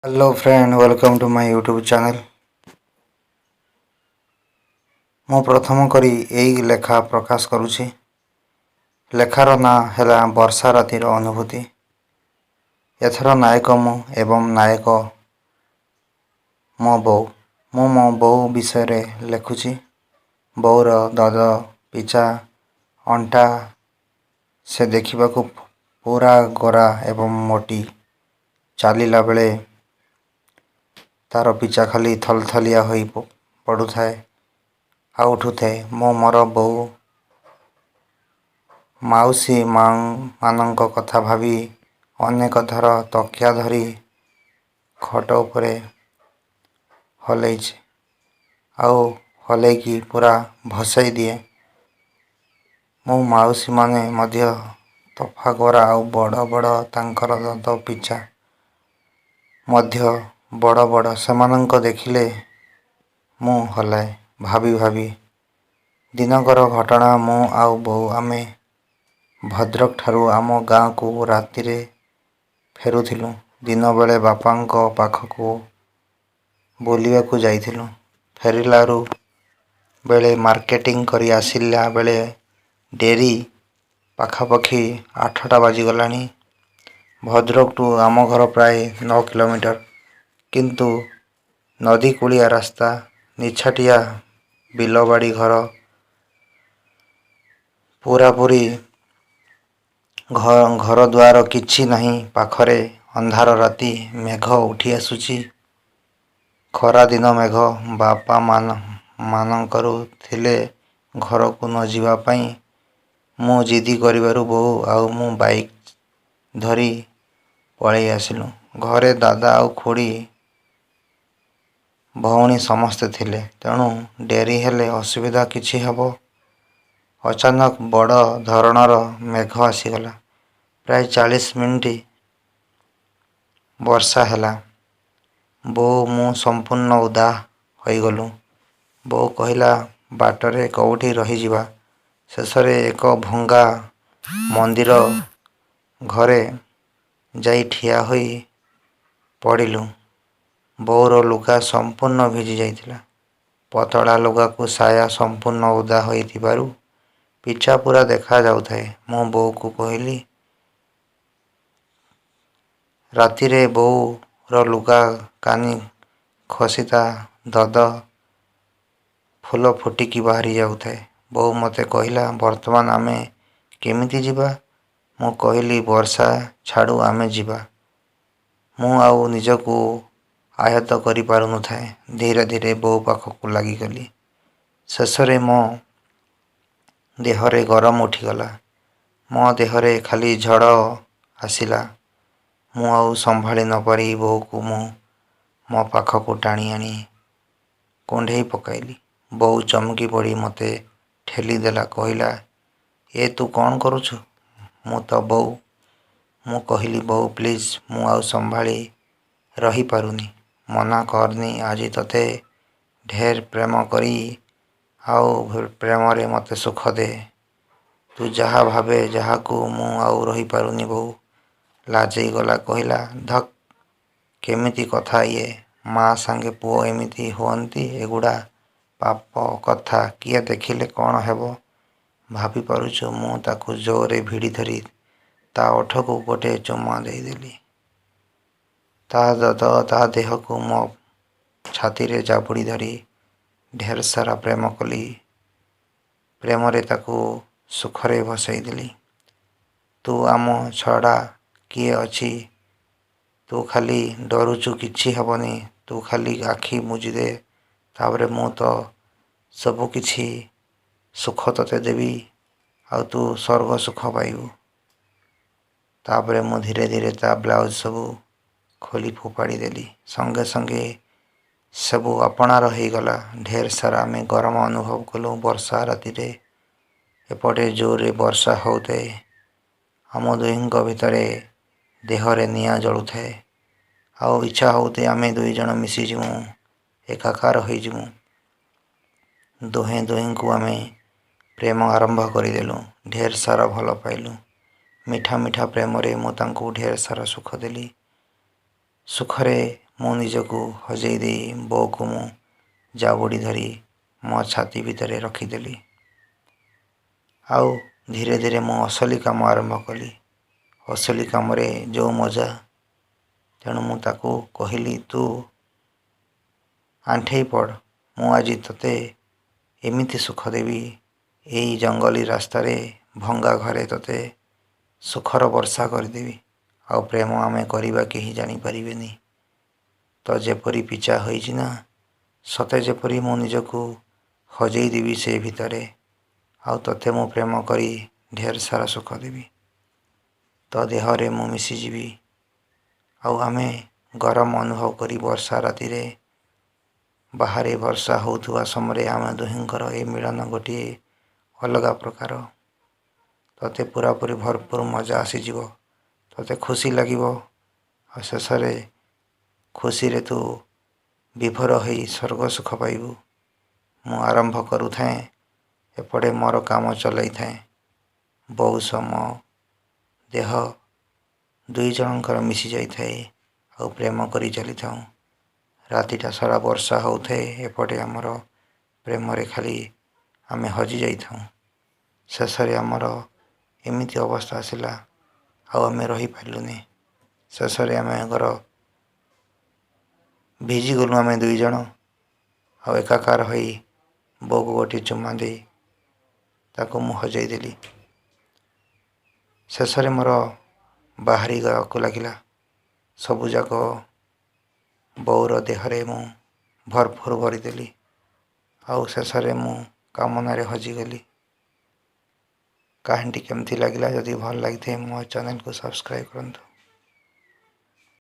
Hello friend, welcome to my YouTube channel. मु प्रथम करी एई लेखा प्रकाश करुछि। लेखार ना हैला वर्षा रातिर अनुभूति। एथर नायक मु एवं नायक मो बो। मो बो विषय रे लेखुछि। बोर दद पिचा अंटा से देखिबा को पूरा गोरा एवं मोटी। चालीला बेले तार पिचा खाली थलथलिया होई पड़ुथाए आ उठुथाए। मो मोर बो माउसी मानक कथा भाबी अनेक थर तकिया धरी खट उपरे हलैछि आउ हलैकी पूरा भसई दिए। मो माउसी माने मध्य तफा गोरा आउ बड़ बड़ तांकर दंत पिचा मध्य बड़ बड़ सेमानंक देखिले मु हलाए भाबी भाबी। दिनकर घटना मु आउ बो आमे भद्रक ठारू आम गाँ को राति रे फेरुथिलु। दिन बेले बापांको पाखको बोलिबा को जाइथिलु। फेरिलारू बेले मार्केटिंग करी आसिला बेले डेरी पाखापाखी 8टा बाजी गलानी। भद्रक टू आम घर प्राय 9 किलोमीटर, किंतु नदी कूलिया रास्ता, निछाटिया बिलबाड़ी घर पूरा पूरी घर द्वार किछि नहीं। पाखरे अंधार राति, मेघ उठी आसुची। खरा दिन मेघ। बापा मानकरू थिले घर को न जीवा पई। मु जिदी करिबारु बो आउ मु बाइक धरी पळै आसिलु। घरे दादा आउ खुड़ी भौणी समस्ते थिले, तेणु डेरी हेले असुविधा किछि हबो। अचानक बड़ धरणर मेघ आसीगला। प्राय 40 मिनिट वर्षा हैला। बो मु संपूर्ण उदा होइगलु। बो कहिला बाटरे कौठी रही जिबा। शेषरे एक भंगा मंदिर घरे जाई ठिया होई पड़िलु। बोर लुगा संपूर्ण भिजी जाइथिला। पतळा लुगा को साया संपूर्ण उदा होइथिबारु पिछा पूरा देखा जाउथाए। मो बो को कहिली, राति रे बो रो लुगा कानी खसिता दद फूल फुटिकी बाहरी जाउथाए। बो मते कहिला, वर्तमान आमे केमिति जिबा? मु कहिली, वर्षा छाड़ू आमे जिबा। मु आउ निजको आयत्त करि पारु नथाए। धीरे धीरे बो पाखकु लागि गली। शेषरे मो देहरे गरम उठिगला। मो देहरे खाली झड़ आसिला। मु आउ संभाली न पारी बो को मो पाखकु टाणी आनी कोंढेई पकाइली। बो चमकी पड़ी मते ठेली देला। कहिला, ए तू कौन करुछु? मु तो बो। मु कहिली, बो प्लीज, मु आउ संभाली रही पारुनी। मना करनी। आज तते ढेर प्रेम करी आउ प्रेम रे मते सुख दे। तू जहा भावे जहा को मु आउ रही पारुनी। बो लाजई गला। कहिला, धक, केमिति कथा ये? माँ सांगे पुओ एमिति हुअंती? एगुड़ा पाप कथा। किए देखिले कौन हेबो? भाभी पारुछु। मु ताकु जोरे भिड़ी धरी ता ओठको गोटे चुम्मा देई देली। ता देह को मो छाती रे जाबुड़ी धरी ढेर सारा प्रेम कली। प्रेम रे ताकु सुखरे भसई देली। तू आम छड़ा किए अछि? तू खाली डरुचु, किछि हबनी। तू खाली आखि मुजी दे, ताबरे मु तो सबु किछि सुख तते देवी आउ तू स्वर्ग सुख पाइबु। ताबरे मु धीरे धीरे ता ब्लाउज सबु खोली फोपाड़ी देली। संगे संगे सबु अपनार हो गला। ढेर सारा में गरम अनुभव कलु। वर्षा राति रे एपटे जोरे वर्षा होते आम दुईंक भितरे देहरे निया जलुथाए। आउ इच्छा होते आमे दुई जन मिसी जिमु, एकाकार होई जिमु। दुहें दुहीं को आमे प्रेम आरंभ करिदेलु। ढेर सारा भल पाइलु। मिठा मिठा प्रेम रे मु तांको ढेर सारा सुख देली। सुखरे ମୁଁ ନିଜକୁ ହଜେଇ ଦେଇ ବୋଉକୁ ମୁଁ ଜାବୁଡ଼ି ଧରି ମୋ ଛାତି ଭିତରେ ରଖିଦେଲି। ଆଉ ଧୀରେ ଧୀରେ ମୁଁ ଅସଲି କାମ ଆରମ୍ଭ କଲି। ଅସଲି କାମରେ ଯେଉଁ ମଜା। ତେଣୁ ମୁଁ ତାକୁ କହିଲି, ତୁ ଆଣ୍ଠେଇ ପଡ଼, ମୁଁ ଆଜି ତୋତେ ଏମିତି ସୁଖ ଦେବି, ଏଇ ଜଙ୍ଗଲି ରାସ୍ତାରେ ଭଙ୍ଗା ଘରେ ତୋତେ ସୁଖର ବର୍ଷା କରିଦେବି। ଆଉ ପ୍ରେମ ଆମେ କରିବା କେହି ଜାଣିପାରିବେନି। ତ ଯେପରି ପିଚା ହୋଇଛି ନା, ସତେ ଯେପରି ମୁଁ ନିଜକୁ ହଜେଇ ଦେବି ସେ ଭିତରେ। ଆଉ ତୋତେ ମୁଁ ପ୍ରେମ କରି ଢେର ସାରା ସୁଖ ଦେବି। ତୋ ଦେହରେ ମୁଁ ମିଶିଯିବି। ଆଉ ଆମେ ଗରମ ଅନୁଭବ କରି ବର୍ଷା ରାତିରେ ବାହାରେ ବର୍ଷା ହେଉଥିବା ସମୟରେ ଆମେ ଦୁହିଁଙ୍କର ଏ ମିଳନ ଗୋଟିଏ ଅଲଗା ପ୍ରକାର। ତୋତେ ପୁରାପୁରି ଭରପୁର ମଜା ଆସିଯିବ। ତୋତେ ଖୁସି ଲାଗିବ। ଆଉ ଶେଷରେ ଖୁସିରେ ତୁ ବିଭୋର ହୋଇ ସ୍ୱର୍ଗ ସୁଖ ପାଇବୁ। ମୁଁ ଆରମ୍ଭ କରୁଥାଏ, ଏପଟେ ମୋର କାମ ଚଲାଇଥାଏ। ବୋଉ ସମ ଦେହ ଦୁଇ ଜଣଙ୍କର ମିଶି ଯାଇଥାଏ। ଆଉ ପ୍ରେମ କରି ଚାଲିଥାଉ। ରାତିଟା ସାରା ବର୍ଷା ହେଉଥାଏ। ଏପଟେ ଆମର ପ୍ରେମରେ ଖାଲି ଆମେ ହଜି ଯାଇଥାଉ। ଶେଷରେ ଆମର ଏମିତି ଅବସ୍ଥା ଆସିଲା, ଆଉ ଆମେ ରହିପାରିଲୁନି। ଶେଷରେ ଆମେ ଭିଜିଗଲୁ ଆମେ ଦୁଇ ଜଣ। ଆଉ ଏକାକାର ହୋଇ ବୋଉକୁ ଗୋଟିଏ ଚୁମା ଦେଇ ତାକୁ ମୁଁ ହଜେଇ ଦେଲି। ଶେଷରେ ମୋର ବାହାରିବାକୁ ଲାଗିଲା। ସବୁଯାକ ବୋଉର ଦେହରେ ମୁଁ ଭରପୁର ଭରିଦେଲି। ଆଉ ଶେଷରେ ମୁଁ କାମନାରେ ହଜିଗଲି। କାହାଣୀଟି କେମିତି ଲାଗିଲା? ଯଦି ଭଲ ଲାଗିଥାଏ ମୋ ଚ୍ୟାନେଲକୁ ସବସ୍କ୍ରାଇବ୍ କରନ୍ତୁ।